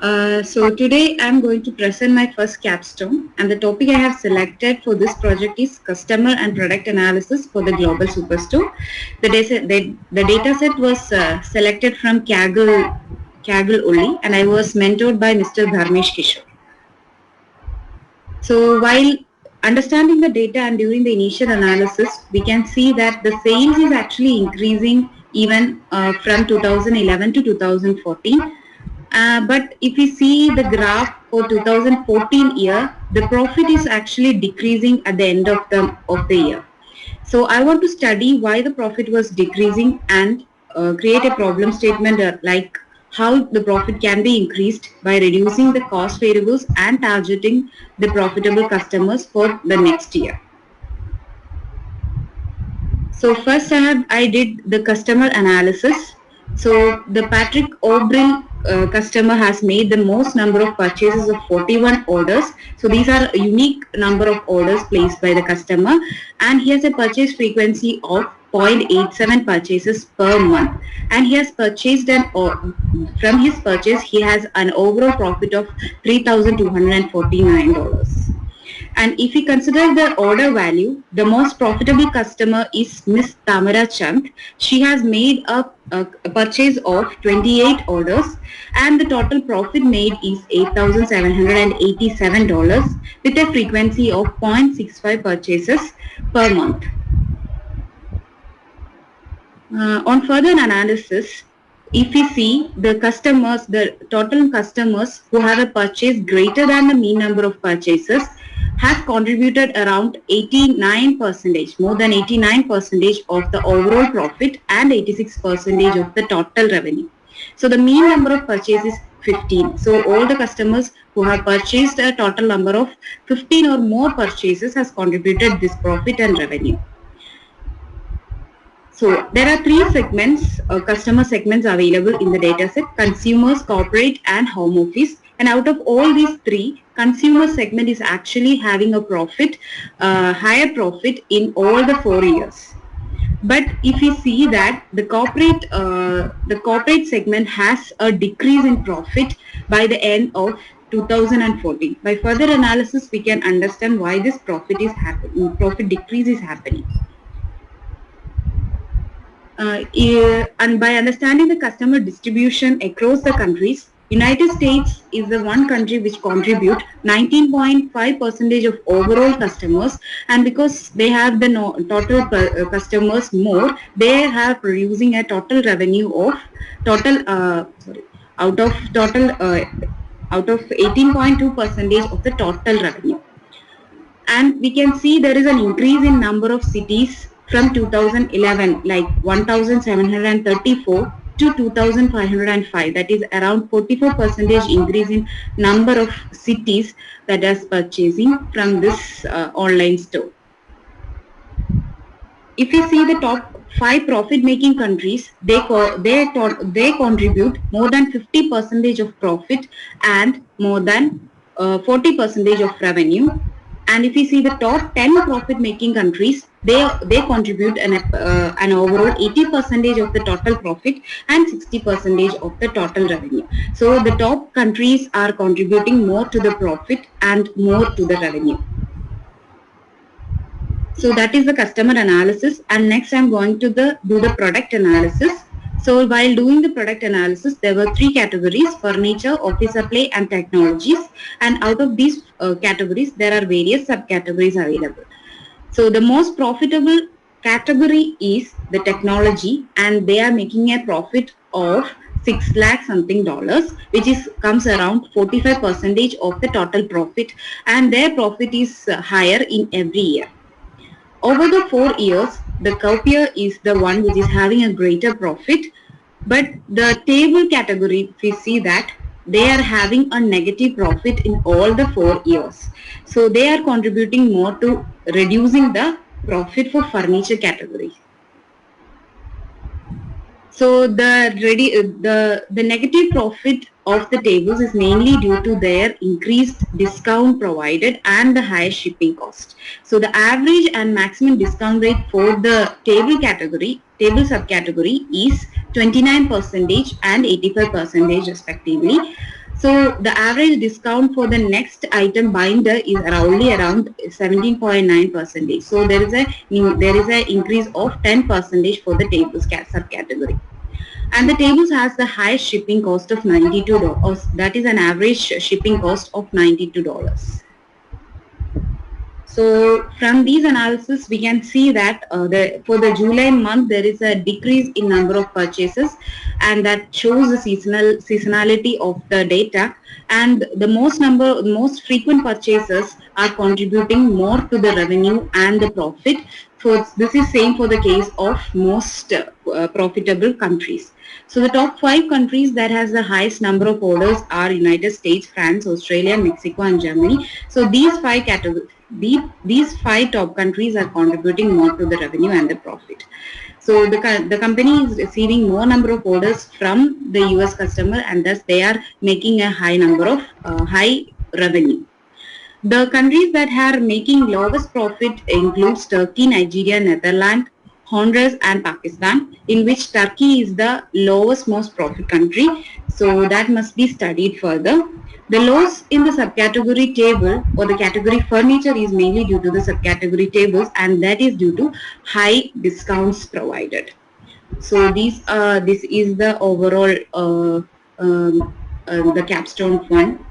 So today I'm going to present my first capstone, and the topic I have selected for this project is customer and product analysis for the global superstore. The data set was selected from Kaggle only, and I was mentored by Mr. Dharmesh Kishore. So while understanding the data and during the initial analysis, we can see that the sales is actually increasing even from 2011 to 2014. But if we see the graph for 2014 year, the profit is actually decreasing at the end of the year. So I want to study why the profit was decreasing and create a problem statement like how the profit can be increased by reducing the cost variables and targeting the profitable customers for the next year. So first I did the customer analysis. So the Patrick O'Brien customer has made the most number of purchases of 41 orders. So these are a unique number of orders placed by the customer, and he has a purchase frequency of 0.87 purchases per month, and he has purchased from his purchase he has an overall profit of $3,249. And if we consider the order value, the most profitable customer is Miss Tamara Chand. She has made a purchase of 28 orders, and the total profit made is $8,787 with a frequency of 0.65 purchases per month. On further analysis, if we see the total customers who have a purchase greater than the mean number of purchases has contributed around 89%, more than 89% of the overall profit and 86% of the total revenue. So the mean number of purchases is 15. So all the customers who have purchased a total number of 15 or more purchases has contributed this profit and revenue. So there are three segments, customer segments available in the dataset: consumers, corporate, and home office. And out of all these three, consumer segment is actually having a profit, higher profit in all the 4 years. But if we see that the corporate segment has a decrease in profit by the end of 2014. By further analysis, we can understand why this profit decrease is happening. And by understanding the customer distribution across the countries, United States is the one country which contribute 19.5% of overall customers, and because they have the total customers more, they have producing a total revenue of out of 18.2% of the total revenue. And we can see there is an increase in number of cities from 2011, like 1,734 to 2,505. That is around 44% increase in number of cities that is purchasing from this online store. If you see the top 5 profit-making countries, they contribute more than 50% of profit and more than 40% of revenue. And if you see the top 10 profit-making countries, they contribute an overall 80% of the total profit and 60% of the total revenue. So the top countries are contributing more to the profit and more to the revenue. So that is the customer analysis, and next I'm going to do the product analysis. So while doing the product analysis, there were 3 categories: furniture, office supply, and technologies. And out of these categories, there are various subcategories available. So the most profitable category is the technology, and they are making a profit of 6 lakh something dollars, which comes around 45% of the total profit, and their profit is higher in every year. Over the 4 years, the Copier is the one which is having a greater profit, but the table category, if we see that, they are having a negative profit in all the 4 years. So they are contributing more to reducing the profit for furniture category. So the negative profit of the tables is mainly due to their increased discount provided and the higher shipping cost. So the average and maximum discount rate for the table subcategory is 29% and 85% respectively. So the average discount for the next item binder is only around 17.9%. So there is a increase of 10% for the tables subcategory. And the tables has the highest shipping cost of $92. That is an average shipping cost of $92. So from these analysis, we can see that for the July month, there is a decrease in number of purchases, and that shows the seasonality of the data. And the most frequent purchases are contributing more to the revenue and the profit. So this is same for the case of most profitable countries. So the top 5 countries that has the highest number of orders are United States, France, Australia, Mexico, and Germany. So these 5 top countries are contributing more to the revenue and the profit. So the company is receiving more number of orders from the US customer, and thus they are making a high number of high revenue. The countries that are making lowest profit includes Turkey, Nigeria, Netherlands, Honduras, and Pakistan, in which Turkey is the lowest most profit country. So that must be studied further. The loss in the subcategory table or the category furniture is mainly due to the subcategory tables, and that is due to high discounts provided. So this is the overall the capstone one.